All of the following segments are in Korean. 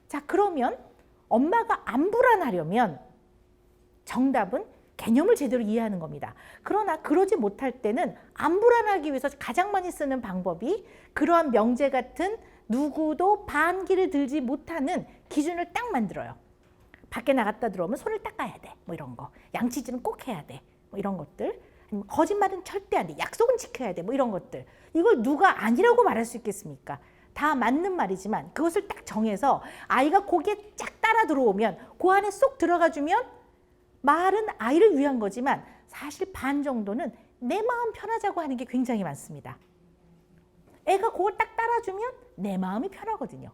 자, 그러면 엄마가 안 불안하려면 정답은 개념을 제대로 이해하는 겁니다. 그러나 그러지 못할 때는 안 불안하기 위해서 가장 많이 쓰는 방법이 그러한 명제 같은 누구도 반기를 들지 못하는 기준을 딱 만들어요. 밖에 나갔다 들어오면 손을 닦아야 돼. 뭐 이런 거. 양치질은 꼭 해야 돼. 뭐 이런 것들. 아니면 거짓말은 절대 안 돼. 약속은 지켜야 돼. 뭐 이런 것들. 이걸 누가 아니라고 말할 수 있겠습니까? 다 맞는 말이지만 그것을 딱 정해서 아이가 거기에 쫙 따라 들어오면 그 안에 쏙 들어가 주면 말은 아이를 위한 거지만 사실 반 정도는 내 마음 편하자고 하는 게 굉장히 많습니다. 애가 그걸 딱 따라주면 내 마음이 편하거든요.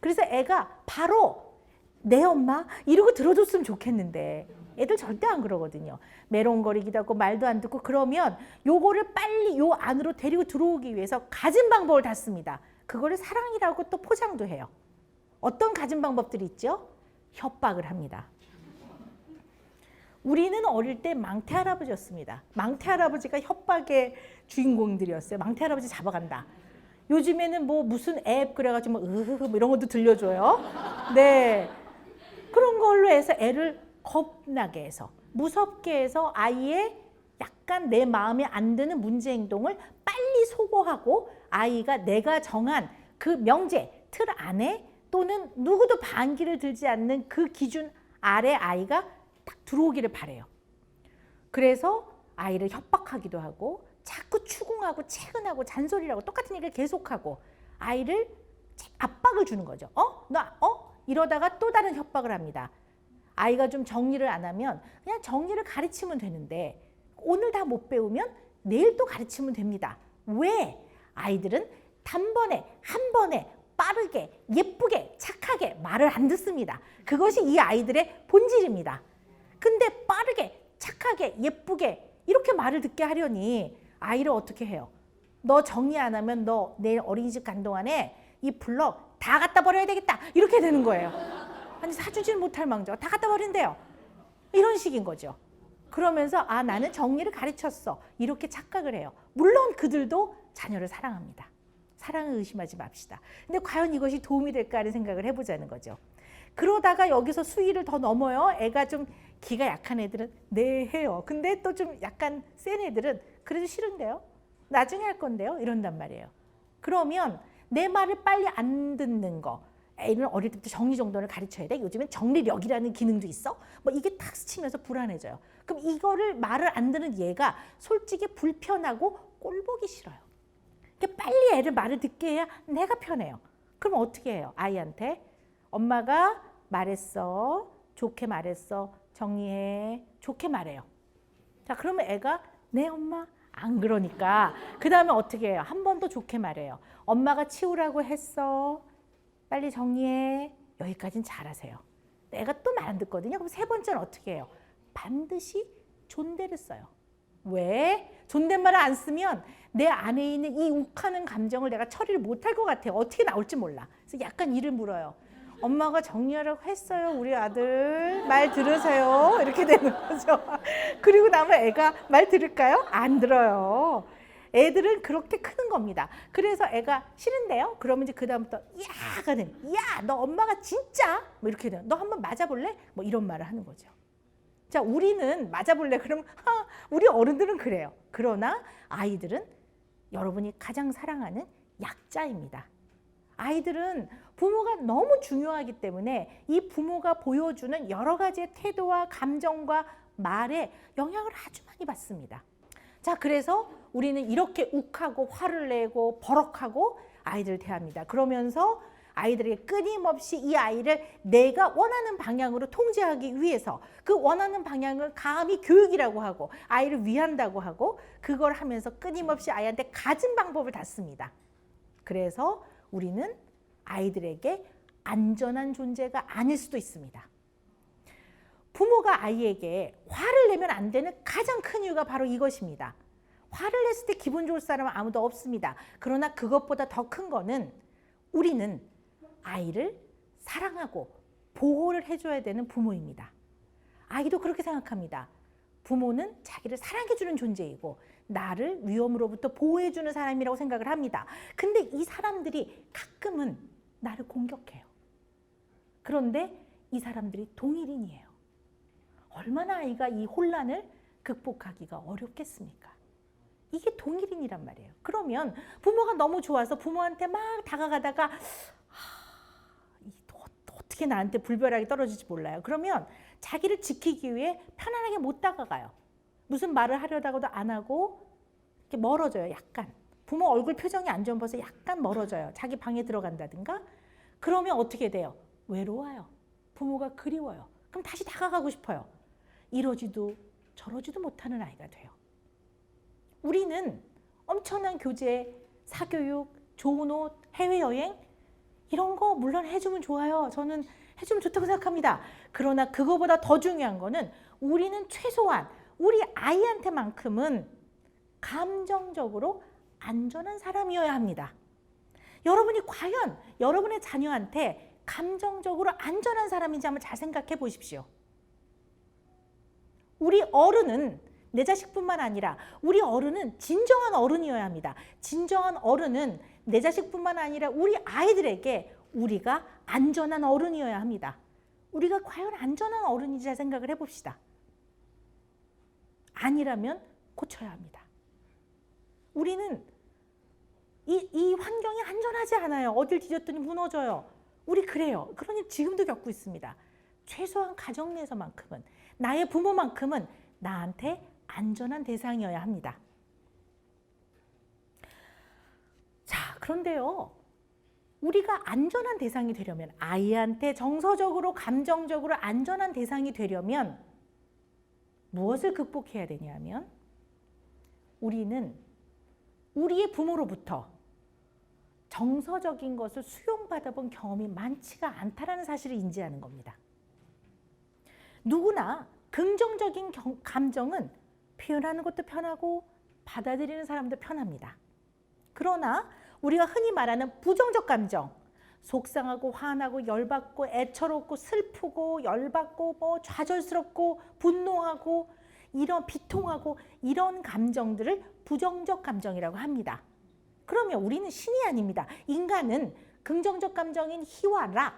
그래서 애가 바로 내 엄마 이러고 들어줬으면 좋겠는데 애들 절대 안 그러거든요. 메롱거리기도 하고 말도 안 듣고 그러면 요거를 빨리 요 안으로 데리고 들어오기 위해서 가진 방법을 다 씁니다. 그거를 사랑이라고 또 포장도 해요. 어떤 가진 방법들이 있죠? 협박을 합니다. 우리는 어릴 때 망태 할아버지였습니다. 망태 할아버지가 협박의 주인공들이었어요. 망태 할아버지 잡아간다. 요즘에는 뭐 무슨 앱 그래가지고 뭐 이런 것도 들려줘요. 네, 그런 걸로 해서 애를 겁나게 해서 무섭게 해서 아이의 약간 내 마음에 안 드는 문제 행동을 빨리 소거하고 아이가 내가 정한 그 명제 틀 안에 또는 누구도 반기를 들지 않는 그 기준 아래 아이가 딱 들어오기를 바래요. 그래서 아이를 협박하기도 하고 자꾸 추궁하고 채근하고 잔소리를 하고 똑같은 얘기를 계속하고 아이를 압박을 주는 거죠. 이러다가 또 다른 협박을 합니다. 아이가 좀 정리를 안 하면 그냥 정리를 가르치면 되는데 오늘 다 못 배우면 내일 또 가르치면 됩니다. 왜? 아이들은 단번에 한 번에 빠르게 예쁘게 착하게 말을 안 듣습니다. 그것이 이 아이들의 본질입니다. 근데 빠르게 착하게 예쁘게 이렇게 말을 듣게 하려니 아이를 어떻게 해요? 너 정리 안 하면 너 내일 어린이집 간 동안에 이 블럭 다 갖다 버려야 되겠다 이렇게 되는 거예요. 아니 사주질 못할 망정 다 갖다 버린대요. 이런 식인 거죠. 그러면서 아 나는 정리를 가르쳤어 이렇게 착각을 해요. 물론 그들도 자녀를 사랑합니다. 사랑을 의심하지 맙시다. 근데 과연 이것이 도움이 될까 하는 생각을 해보자는 거죠. 그러다가 여기서 수위를 더 넘어요. 애가 좀 기가 약한 애들은 네 해요. 근데 또 좀 약간 센 애들은 그래도 싫은데요. 나중에 할 건데요. 이런단 말이에요. 그러면 내 말을 빨리 안 듣는 거. 애는 어릴 때부터 정리정돈을 가르쳐야 돼. 요즘엔 정리력이라는 기능도 있어. 뭐 이게 탁 스치면서 불안해져요. 그럼 이거를 말을 안 듣는 얘가 솔직히 불편하고 꼴보기 싫어요. 그러니까 빨리 애를 말을 듣게 해야 내가 편해요. 그럼 어떻게 해요? 아이한테 엄마가 말했어. 좋게 말했어. 정리해. 좋게 말해요. 자, 그러면 애가 네 엄마 안 그러니까 그 다음에 어떻게 해요? 한 번 더 좋게 말해요. 엄마가 치우라고 했어. 빨리 정리해. 여기까지는 잘하세요. 애가 또 말 안 듣거든요. 그럼 세 번째는 어떻게 해요? 반드시 존대를 써요. 왜? 존댓말을 안 쓰면 내 안에 있는 이 욱하는 감정을 내가 처리를 못할 것 같아요. 어떻게 나올지 몰라. 그래서 약간 이를 물어요. 엄마가 정리하라고 했어요. 우리 아들 말 들으세요. 이렇게 되는 거죠. 그리고 나면 애가 말 들을까요? 안 들어요. 애들은 그렇게 크는 겁니다. 그래서 애가 싫은데요? 그러면 이제 그 다음부터 야가 되면 야, 너 엄마가 진짜 뭐 이렇게 돼요. 너 한번 맞아볼래? 뭐 이런 말을 하는 거죠. 자, 우리는 맞아볼래? 그러면 우리 어른들은 그래요. 그러나 아이들은 여러분이 가장 사랑하는 약자입니다. 아이들은 부모가 너무 중요하기 때문에 이 부모가 보여주는 여러 가지의 태도와 감정과 말에 영향을 아주 많이 받습니다. 자, 그래서 우리는 이렇게 욱하고 화를 내고 버럭하고 아이들을 대합니다. 그러면서 아이들에게 끊임없이 이 아이를 내가 원하는 방향으로 통제하기 위해서 그 원하는 방향을 감히 교육이라고 하고 아이를 위한다고 하고 그걸 하면서 끊임없이 아이한테 가진 방법을 다 씁니다. 그래서 우리는 아이들에게 안전한 존재가 아닐 수도 있습니다. 부모가 아이에게 화를 내면 안 되는 가장 큰 이유가 바로 이것입니다. 화를 냈을 때 기분 좋을 사람은 아무도 없습니다. 그러나 그것보다 더 큰 거는 우리는 아이를 사랑하고 보호를 해줘야 되는 부모입니다. 아이도 그렇게 생각합니다. 부모는 자기를 사랑해주는 존재이고 나를 위험으로부터 보호해주는 사람이라고 생각을 합니다. 근데 이 사람들이 가끔은 나를 공격해요. 그런데 이 사람들이 동일인이에요. 얼마나 아이가 이 혼란을 극복하기가 어렵겠습니까? 이게 동일인이란 말이에요. 그러면 부모가 너무 좋아서 부모한테 막 다가가다가 어떻게 나한테 불벼락이 떨어질지 몰라요. 그러면 자기를 지키기 위해 편안하게 못 다가가요. 무슨 말을 하려다가도 안 하고 이렇게 멀어져요. 약간. 부모 얼굴 표정이 안 좋은 벌써 약간 멀어져요. 자기 방에 들어간다든가. 그러면 어떻게 돼요? 외로워요. 부모가 그리워요. 그럼 다시 다가가고 싶어요. 이러지도 저러지도 못하는 아이가 돼요. 우리는 엄청난 교재, 사교육, 좋은 옷, 해외여행 이런 거 물론 해주면 좋아요. 저는 해주면 좋다고 생각합니다. 그러나 그거보다 더 중요한 거는 우리는 최소한 우리 아이한테만큼은 감정적으로 안전한 사람이어야 합니다. 여러분이 과연 여러분의 자녀한테 감정적으로 안전한 사람인지 한번 잘 생각해 보십시오. 우리 어른은 내 자식뿐만 아니라 우리 어른은 진정한 어른이어야 합니다. 진정한 어른은 내 자식뿐만 아니라 우리 아이들에게 우리가 안전한 어른이어야 합니다. 우리가 과연 안전한 어른인지 잘 생각을 해봅시다. 아니라면 고쳐야 합니다. 우리는 이 환경이 안전하지 않아요. 어딜 뒤졌더니 무너져요. 우리 그래요. 그러니 지금도 겪고 있습니다. 최소한 가정 내에서만큼은 나의 부모만큼은 나한테 안전한 대상이어야 합니다. 자, 그런데요. 우리가 안전한 대상이 되려면 아이한테 정서적으로 감정적으로 안전한 대상이 되려면 무엇을 극복해야 되냐면 우리는 우리의 부모로부터 정서적인 것을 수용받아 본 경험이 많지가 않다는 사실을 인지하는 겁니다. 누구나 긍정적인 감정은 표현하는 것도 편하고 받아들이는 사람도 편합니다. 그러나 우리가 흔히 말하는 부정적 감정, 속상하고 화나고 열받고 애처롭고 슬프고 열받고 뭐 좌절스럽고 분노하고 이런 비통하고 이런 감정들을 부정적 감정이라고 합니다. 그러면 우리는 신이 아닙니다. 인간은 긍정적 감정인 희와 락,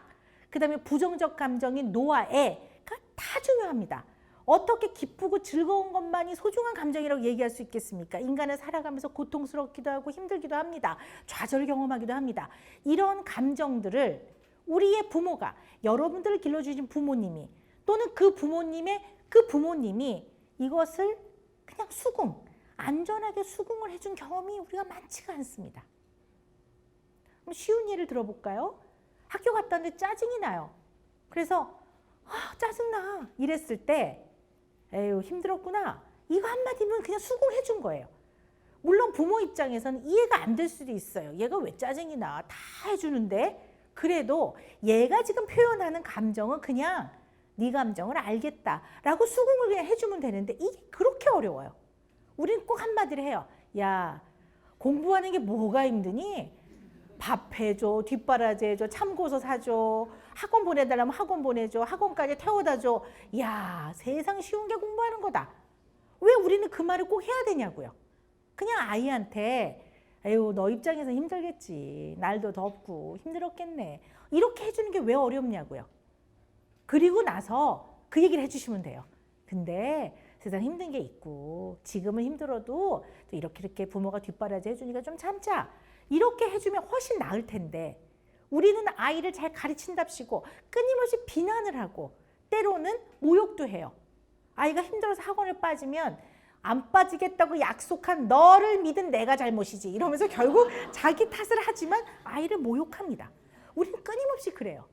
그 다음에 부정적 감정인 노와 애가 다 중요합니다. 어떻게 기쁘고 즐거운 것만이 소중한 감정이라고 얘기할 수 있겠습니까? 인간은 살아가면서 고통스럽기도 하고 힘들기도 합니다. 좌절을 경험하기도 합니다. 이런 감정들을 우리의 부모가, 여러분들을 길러주신 부모님이 또는 그 부모님이 이것을 그냥 안전하게 수긍을 해준 경험이 우리가 많지가 않습니다. 쉬운 예를 들어볼까요? 학교 갔다 왔는데 짜증이 나요. 그래서 짜증나 이랬을 때 에휴 힘들었구나 이거 한마디면 그냥 수긍해 준 거예요. 물론 부모 입장에서는 이해가 안 될 수도 있어요. 얘가 왜 짜증이 나? 다 해주는데 그래도 얘가 지금 표현하는 감정은 그냥 네 감정을 알겠다라고 수긍을 그냥 해주면 되는데 이게 그렇게 어려워요. 우리는 꼭 한마디를 해요. 야, 공부하는 게 뭐가 힘드니? 밥 해줘, 뒷바라지 해줘, 참고서 사줘, 학원 보내달라면 학원 보내줘, 학원까지 태워다 줘. 야, 세상 쉬운 게 공부하는 거다. 왜 우리는 그 말을 꼭 해야 되냐고요. 그냥 아이한테 에휴 너 입장에서 힘들겠지. 날도 덥고 힘들었겠네. 이렇게 해주는 게 왜 어렵냐고요. 그리고 나서 그 얘기를 해주시면 돼요. 근데 세상 힘든 게 있고 지금은 힘들어도 또 이렇게 부모가 뒷바라지 해주니까 좀 참자. 이렇게 해주면 훨씬 나을 텐데 우리는 아이를 잘 가르친답시고 끊임없이 비난을 하고 때로는 모욕도 해요. 아이가 힘들어서 학원을 빠지면 안 빠지겠다고 약속한 너를 믿은 내가 잘못이지 이러면서 결국 자기 탓을 하지만 아이를 모욕합니다. 우리는 끊임없이 그래요.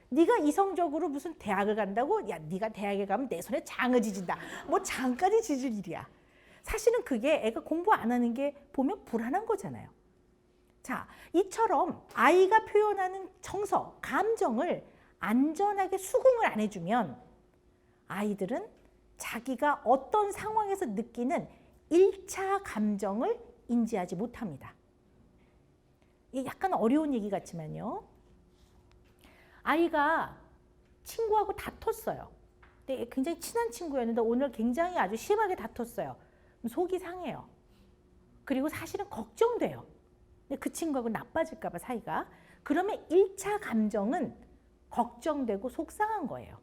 네가 이성적으로 무슨 대학을 간다고? 야, 네가 대학에 가면 내 손에 장을 지진다. 뭐 장까지 지질 일이야. 사실은 그게 애가 공부 안 하는 게 보면 불안한 거잖아요. 자, 이처럼 아이가 표현하는 정서, 감정을 안전하게 수긍을 안 해주면 아이들은 자기가 어떤 상황에서 느끼는 1차 감정을 인지하지 못합니다. 이게 약간 어려운 얘기 같지만요. 아이가 친구하고 다퉜어요. 근데 굉장히 친한 친구였는데 오늘 굉장히 아주 심하게 다퉜어요. 속이 상해요. 그리고 사실은 걱정돼요. 근데 그 친구하고 나빠질까 봐 사이가. 그러면 1차 감정은 걱정되고 속상한 거예요.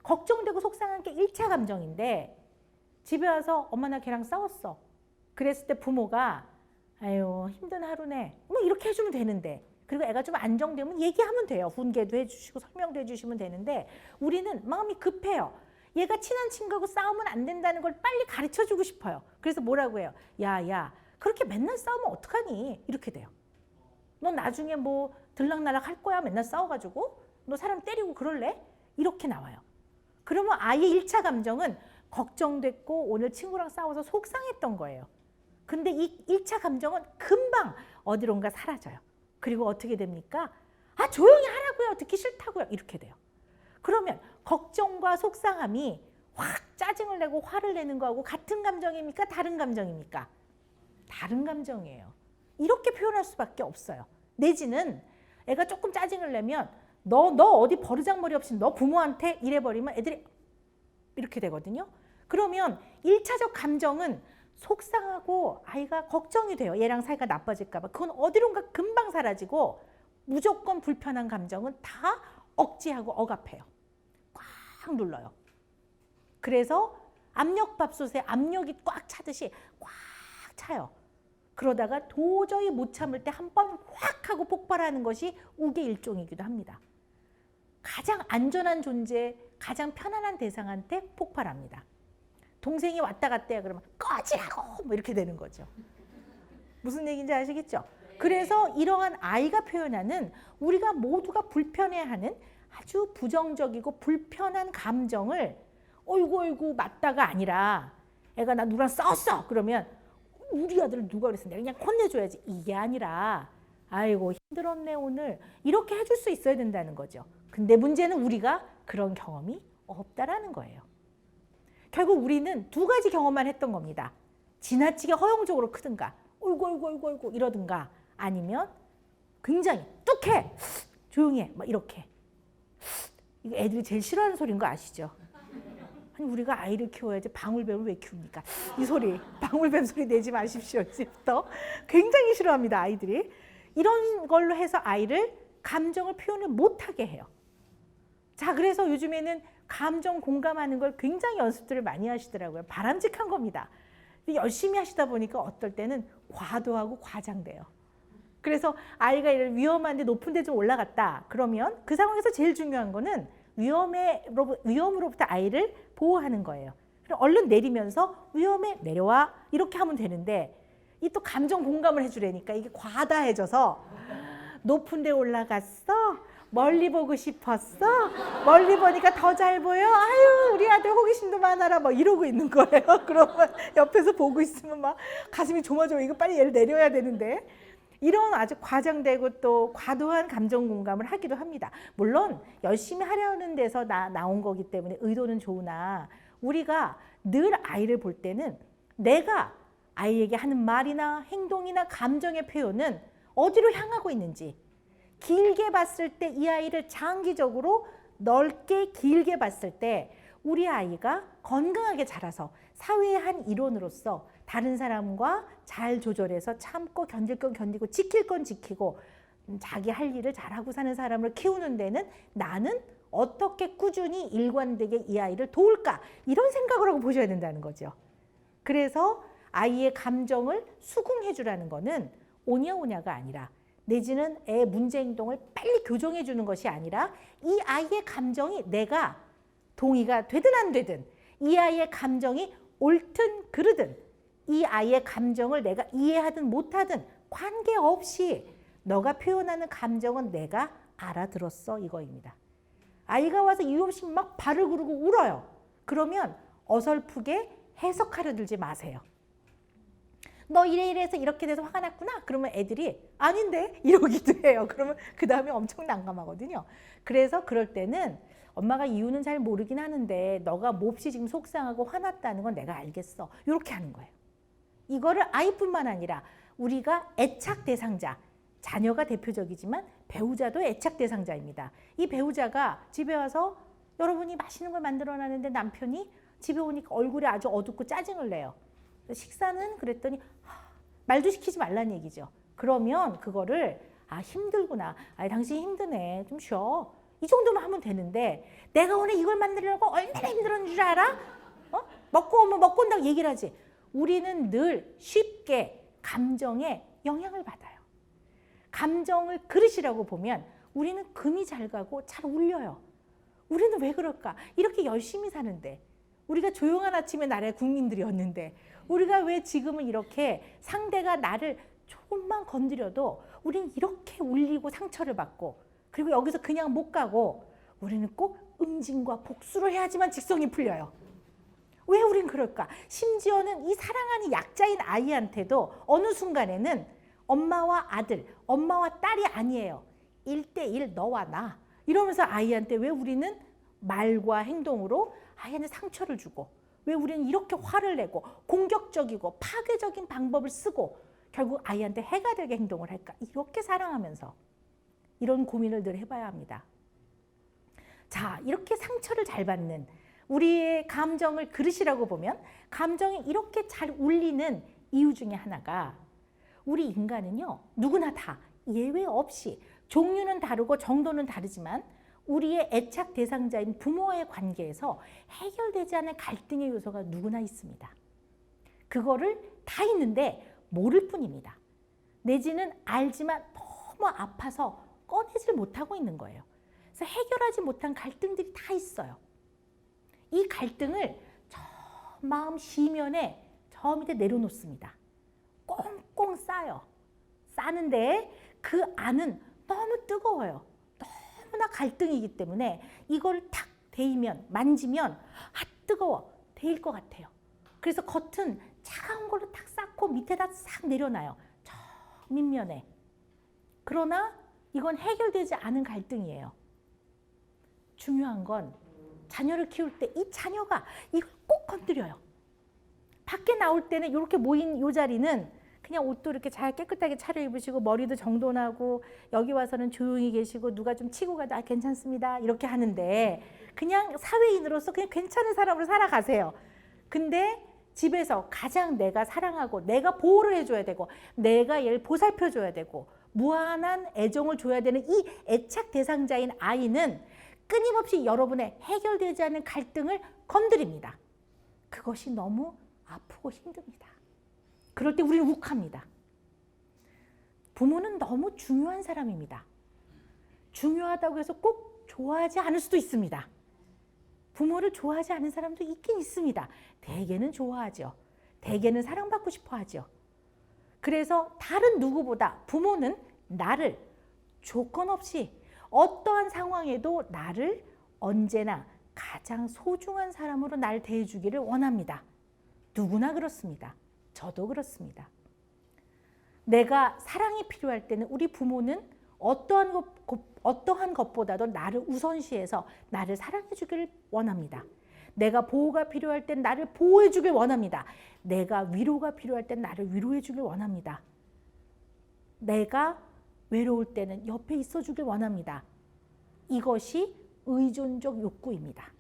걱정되고 속상한 게 1차 감정인데 집에 와서 엄마 나 걔랑 싸웠어. 그랬을 때 부모가 아유 힘든 하루네 뭐 이렇게 해주면 되는데, 그리고 애가 좀 안정되면 얘기하면 돼요. 훈계도 해주시고 설명도 해주시면 되는데 우리는 마음이 급해요. 얘가 친한 친구하고 싸우면 안 된다는 걸 빨리 가르쳐주고 싶어요. 그래서 뭐라고 해요? 야 그렇게 맨날 싸우면 어떡하니? 이렇게 돼요. 너 나중에 뭐 들락날락 할 거야 맨날 싸워가지고? 너 사람 때리고 그럴래? 이렇게 나와요. 그러면 아이의 1차 감정은 걱정됐고 오늘 친구랑 싸워서 속상했던 거예요. 근데 이 1차 감정은 금방 어디론가 사라져요. 그리고 어떻게 됩니까? 아 조용히 하라고요. 듣기 싫다고요. 이렇게 돼요. 그러면 걱정과 속상함이 확 짜증을 내고 화를 내는 거하고 같은 감정입니까? 다른 감정입니까? 다른 감정이에요. 이렇게 표현할 수밖에 없어요. 내지는 애가 조금 짜증을 내면 너 어디 버르장머리 없이 너 부모한테 이래버리면 애들이 이렇게 되거든요. 그러면 1차적 감정은 속상하고 아이가 걱정이 돼요. 얘랑 사이가 나빠질까 봐. 그건 어디론가 금방 사라지고 무조건 불편한 감정은 다 억제하고 억압해요. 꽉 눌러요. 그래서 압력밥솥에 압력이 꽉 차듯이 꽉 차요. 그러다가 도저히 못 참을 때 한 번 확 하고 폭발하는 것이 우의 일종이기도 합니다. 가장 안전한 존재, 가장 편안한 대상한테 폭발합니다. 동생이 왔다 갔다 해 그러면 꺼지라고 뭐 이렇게 되는 거죠. 무슨 얘기인지 아시겠죠? 그래서 이러한 아이가 표현하는 우리가 모두가 불편해하는 아주 부정적이고 불편한 감정을 어이구 맞다가 아니라 애가 나 누구랑 싸웠어 그러면 우리 아들 누가 그랬어 내가 그냥 혼내줘야지, 이게 아니라 아이고 힘들었네 오늘 이렇게 해줄 수 있어야 된다는 거죠. 근데 문제는 우리가 그런 경험이 없다라는 거예요. 결국 우리는 두 가지 경험만 했던 겁니다. 지나치게 허용적으로 크든가 어이구 이러든가 아니면 굉장히 뚝해 조용히 해 막 이렇게. 이거 애들이 제일 싫어하는 소리인 거 아시죠? 아니 우리가 아이를 키워야지 방울뱀을 왜 키웁니까? 이 소리 방울뱀 소리 내지 마십시오. 이제부터 굉장히 싫어합니다 아이들이. 이런 걸로 해서 아이를 감정을 표현을 못하게 해요. 자 그래서 요즘에는 감정 공감하는 걸 굉장히 연습들을 많이 하시더라고요. 바람직한 겁니다. 열심히 하시다 보니까 어떨 때는 과도하고 과장돼요. 그래서 아이가 위험한데 높은 데 좀 올라갔다 그러면 그 상황에서 제일 중요한 거는 위험으로부터 아이를 보호하는 거예요. 그럼 얼른 내리면서 위험해 내려와 이렇게 하면 되는데 이 또 감정 공감을 해주려니까 이게 과다해져서 높은 데 올라갔어? 멀리 보고 싶었어? 멀리 보니까 더 잘 보여? 아유 우리 아들 호기심도 많아라 막 이러고 있는 거예요. 그러면 옆에서 보고 있으면 막 가슴이 조마조마 이거 빨리 얘를 내려야 되는데 이런 아주 과장되고 또 과도한 감정 공감을 하기도 합니다. 물론 열심히 하려는 데서 나온 거기 때문에 의도는 좋으나 우리가 늘 아이를 볼 때는 내가 아이에게 하는 말이나 행동이나 감정의 표현은 어디로 향하고 있는지 길게 봤을 때 이 아이를 장기적으로 넓게 길게 봤을 때 우리 아이가 건강하게 자라서 사회의 한 일원으로서 다른 사람과 잘 조절해서 참고 견딜 건 견디고 지킬 건 지키고 자기 할 일을 잘하고 사는 사람을 키우는 데는 나는 어떻게 꾸준히 일관되게 이 아이를 도울까 이런 생각을 하고 보셔야 된다는 거죠. 그래서 아이의 감정을 수긍해 주라는 거는 오냐오냐가 아니라 내지는 애 문제 행동을 빨리 교정해 주는 것이 아니라 이 아이의 감정이 내가 동의가 되든 안 되든 이 아이의 감정이 옳든 그르든 이 아이의 감정을 내가 이해하든 못하든 관계없이 너가 표현하는 감정은 내가 알아들었어 이거입니다. 아이가 와서 이유 없이 막 발을 구르고 울어요. 그러면 어설프게 해석하려 들지 마세요. 너 이래서 이렇게 돼서 화가 났구나? 그러면 애들이 아닌데? 이러기도 해요. 그러면 그 다음에 엄청 난감하거든요. 그래서 그럴 때는 엄마가 이유는 잘 모르긴 하는데 너가 몹시 지금 속상하고 화났다는 건 내가 알겠어. 이렇게 하는 거예요. 이거를 아이뿐만 아니라 우리가 애착 대상자, 자녀가 대표적이지만 배우자도 애착 대상자입니다. 이 배우자가 집에 와서 여러분이 맛있는 걸 만들어놨는데 남편이 집에 오니까 얼굴이 아주 어둡고 짜증을 내요. 식사는 그랬더니 말도 시키지 말라는 얘기죠. 그러면 그거를 힘들구나. 당신 힘드네. 좀 쉬어. 이 정도만 하면 되는데 내가 오늘 이걸 만들려고 얼마나 힘들었는 줄 알아? 먹고 오면 먹고 온다고 얘기를 하지. 우리는 늘 쉽게 감정에 영향을 받아요. 감정을 그릇이라고 보면 우리는 금이 잘 가고 잘 울려요. 우리는 왜 그럴까? 이렇게 열심히 사는데, 우리가 조용한 아침의 나라의 국민들이었는데 우리가 왜 지금은 이렇게 상대가 나를 조금만 건드려도 우리는 이렇게 울리고 상처를 받고, 그리고 여기서 그냥 못 가고 우리는 꼭 응징과 복수를 해야지만 직성이 풀려요. 왜 우린 그럴까? 심지어는 이 사랑하는 약자인 아이한테도 어느 순간에는 엄마와 아들, 엄마와 딸이 아니에요. 1대1 너와 나. 이러면서 아이한테 왜 우리는 말과 행동으로 아이한테 상처를 주고, 왜 우리는 이렇게 화를 내고 공격적이고 파괴적인 방법을 쓰고 결국 아이한테 해가 되게 행동을 할까? 이렇게 사랑하면서 이런 고민을 늘 해봐야 합니다. 자, 이렇게 상처를 잘 받는 우리의 감정을 그릇이라고 보면 감정이 이렇게 잘 울리는 이유 중에 하나가, 우리 인간은요, 누구나 다 예외 없이 종류는 다르고 정도는 다르지만 우리의 애착 대상자인 부모와의 관계에서 해결되지 않은 갈등의 요소가 누구나 있습니다. 그거를 다 있는데 모를 뿐입니다. 내지는 알지만 너무 아파서 꺼내질 못하고 있는 거예요. 그래서 해결하지 못한 갈등들이 다 있어요. 이 갈등을 저 마음 시면에 저 밑에 내려놓습니다. 꽁꽁 싸요. 싸는데 그 안은 너무 뜨거워요. 너무나 갈등이기 때문에 이걸 탁 데이면, 만지면 아 뜨거워, 데일 것 같아요. 그래서 겉은 차가운 걸로 탁 쌓고 밑에다 싹 내려놔요. 저 밑면에. 그러나 이건 해결되지 않은 갈등이에요. 중요한 건 자녀를 키울 때 이 자녀가 이걸 꼭 건드려요. 밖에 나올 때는 이렇게 모인 이 자리는 그냥 옷도 이렇게 잘 깨끗하게 차려입으시고 머리도 정돈하고 여기 와서는 조용히 계시고 누가 좀 치고 가도 아 괜찮습니다 이렇게 하는데, 그냥 사회인으로서 그냥 괜찮은 사람으로 살아가세요. 근데 집에서 가장 내가 사랑하고 내가 보호를 해줘야 되고 내가 얘를 보살펴줘야 되고 무한한 애정을 줘야 되는 이 애착 대상자인 아이는 끊임없이 여러분의 해결되지 않은 갈등을 건드립니다. 그것이 너무 아프고 힘듭니다. 그럴 때 우리는 욱합니다. 부모는 너무 중요한 사람입니다. 중요하다고 해서 꼭 좋아하지 않을 수도 있습니다. 부모를 좋아하지 않는 사람도 있긴 있습니다. 대개는 좋아하죠. 대개는 사랑받고 싶어 하죠. 그래서 다른 누구보다 부모는 나를 조건 없이 어떠한 상황에도 나를 언제나 가장 소중한 사람으로 날 대해주기를 원합니다. 누구나 그렇습니다. 저도 그렇습니다. 내가 사랑이 필요할 때는 우리 부모는 어떠한 것보다도 나를 우선시해서 나를 사랑해 주기를 원합니다. 내가 보호가 필요할 땐 나를 보호해 주길 원합니다. 내가 위로가 필요할 땐 나를 위로해 주길 원합니다. 내가 외로울 때는 옆에 있어 주길 원합니다. 이것이 의존적 욕구입니다.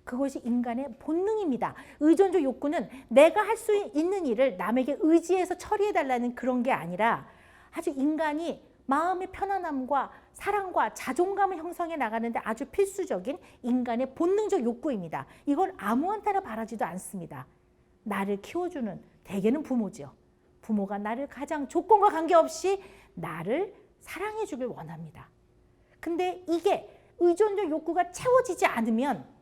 그것이 인간의 본능입니다. 의존적 욕구는 내가 할 수 있는 일을 남에게 의지해서 처리해달라는 그런 게 아니라 아주 인간이 마음의 편안함과 사랑과 자존감을 형성해 나가는데 아주 필수적인 인간의 본능적 욕구입니다. 이걸 아무한테나 바라지도 않습니다. 나를 키워주는 대개는 부모죠. 부모가 나를 가장 조건과 관계없이 나를 사랑해 주길 원합니다. 근데 이게 의존적 욕구가 채워지지 않으면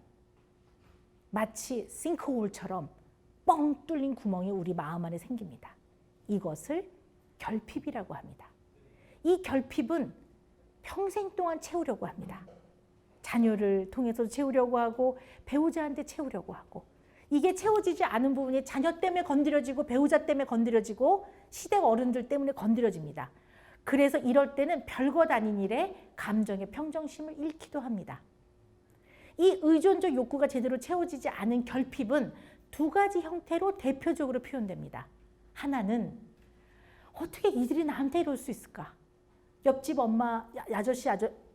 마치 싱크홀처럼 뻥 뚫린 구멍이 우리 마음 안에 생깁니다. 이것을 결핍이라고 합니다. 이 결핍은 평생 동안 채우려고 합니다. 자녀를 통해서 채우려고 하고 배우자한테 채우려고 하고, 이게 채워지지 않은 부분이 자녀 때문에 건드려지고 배우자 때문에 건드려지고 시댁 어른들 때문에 건드려집니다. 그래서 이럴 때는 별것 아닌 일에 감정의 평정심을 잃기도 합니다. 이 의존적 욕구가 제대로 채워지지 않은 결핍은 두 가지 형태로 대표적으로 표현됩니다. 하나는 어떻게 이들이 나한테 이럴 수 있을까? 옆집 엄마,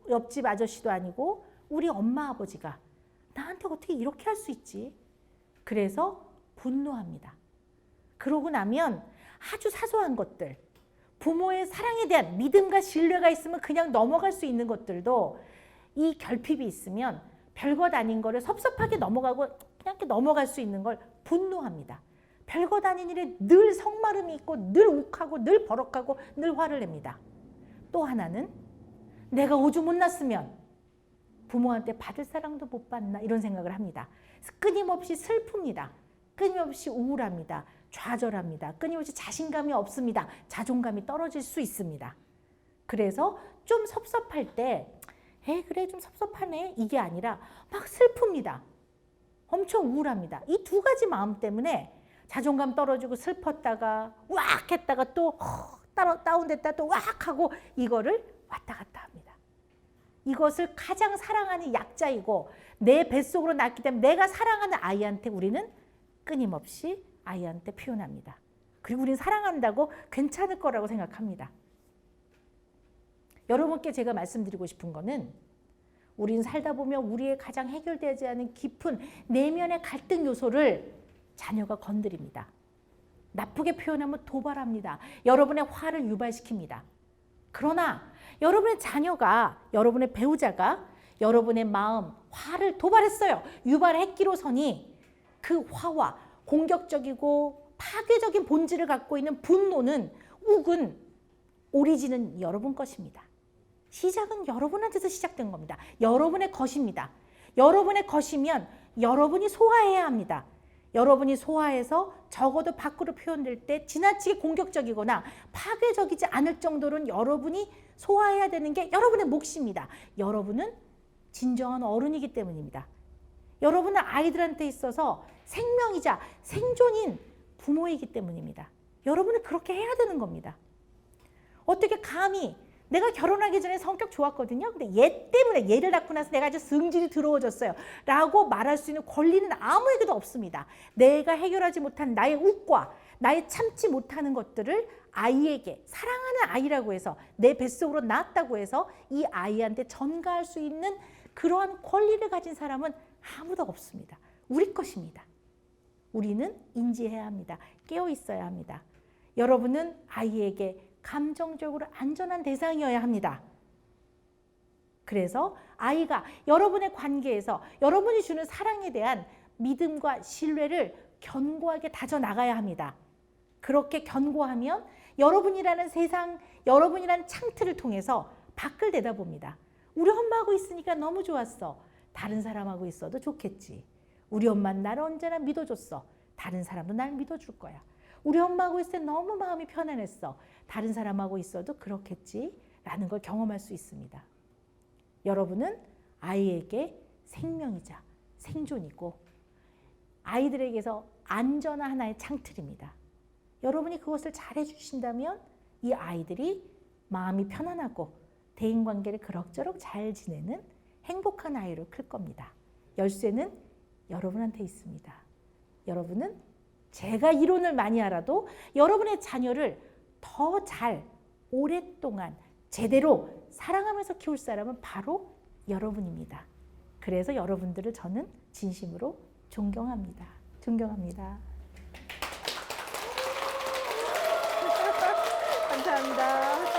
옆집 아저씨도 아니고 우리 엄마 아버지가 나한테 어떻게 이렇게 할 수 있지? 그래서 분노합니다. 그러고 나면 아주 사소한 것들, 부모의 사랑에 대한 믿음과 신뢰가 있으면 그냥 넘어갈 수 있는 것들도 이 결핍이 있으면 별것 아닌 거를 섭섭하게 넘어가고 그냥 이렇게 넘어갈 수 있는 걸 분노합니다. 별것 아닌 일에 늘 성마름이 있고 늘 욱하고 늘 버럭하고 늘 화를 냅니다. 또 하나는 내가 오죽 못났으면 부모한테 받을 사랑도 못 받나 이런 생각을 합니다. 끊임없이 슬픕니다. 끊임없이 우울합니다. 좌절합니다. 끊임없이 자신감이 없습니다. 자존감이 떨어질 수 있습니다. 그래서 좀 섭섭할 때 그래 좀 섭섭하네 이게 아니라 막 슬픕니다. 엄청 우울합니다. 이 두 가지 마음 때문에 자존감 떨어지고 슬펐다가 왁 했다가 또 다운됐다 또 왁 하고 이거를 왔다 갔다 합니다. 이것을 가장 사랑하는 약자이고 내 뱃속으로 낳기 때문에 내가 사랑하는 아이한테 우리는 끊임없이 아이한테 표현합니다. 그리고 우리는 사랑한다고 괜찮을 거라고 생각합니다. 여러분께 제가 말씀드리고 싶은 거는 우리는 살다 보면 우리의 가장 해결되지 않은 깊은 내면의 갈등 요소를 자녀가 건드립니다. 나쁘게 표현하면 도발합니다. 여러분의 화를 유발시킵니다. 그러나 여러분의 자녀가, 여러분의 배우자가 여러분의 마음, 화를 도발했어요. 유발했기로서니 그 화와 공격적이고 파괴적인 본질을 갖고 있는 분노는, 욱은, 오리진은 여러분 것입니다. 시작은 여러분한테서 시작된 겁니다. 여러분의 것입니다. 여러분의 것이면 여러분이 소화해야 합니다. 여러분이 소화해서 적어도 밖으로 표현될 때 지나치게 공격적이거나 파괴적이지 않을 정도로는 여러분이 소화해야 되는 게 여러분의 몫입니다. 여러분은 진정한 어른이기 때문입니다. 여러분은 아이들한테 있어서 생명이자 생존인 부모이기 때문입니다. 여러분은 그렇게 해야 되는 겁니다. 어떻게 감히 내가 결혼하기 전에 성격 좋았거든요. 근데 얘 때문에 얘를 낳고 나서 내가 아주 성질이 더러워졌어요. 라고 말할 수 있는 권리는 아무에게도 없습니다. 내가 해결하지 못한 나의 욱과 나의 참지 못하는 것들을 아이에게, 사랑하는 아이라고 해서 내 뱃속으로 낳았다고 해서 이 아이한테 전가할 수 있는 그러한 권리를 가진 사람은 아무도 없습니다. 우리 것입니다. 우리는 인지해야 합니다. 깨어 있어야 합니다. 여러분은 아이에게 감정적으로 안전한 대상이어야 합니다. 그래서 아이가 여러분의 관계에서 여러분이 주는 사랑에 대한 믿음과 신뢰를 견고하게 다져나가야 합니다. 그렇게 견고하면 여러분이라는 세상, 여러분이라는 창틀을 통해서 밖을 내다봅니다. 우리 엄마하고 있으니까 너무 좋았어. 다른 사람하고 있어도 좋겠지. 우리 엄마는 나를 언제나 믿어줬어. 다른 사람도 날 믿어줄 거야. 우리 엄마하고 있을 때 너무 마음이 편안했어. 다른 사람하고 있어도 그렇겠지 라는 걸 경험할 수 있습니다. 여러분은 아이에게 생명이자 생존이고 아이들에게서 안전한 하나의 창틀입니다. 여러분이 그것을 잘해 주신다면 이 아이들이 마음이 편안하고 대인관계를 그럭저럭 잘 지내는 행복한 아이로 클 겁니다. 열쇠는 여러분한테 있습니다. 여러분은 제가 이론을 많이 알아도 여러분의 자녀를 더 잘 오랫동안 제대로 사랑하면서 키울 사람은 바로 여러분입니다. 그래서 여러분들을 저는 진심으로 존경합니다. 존경합니다.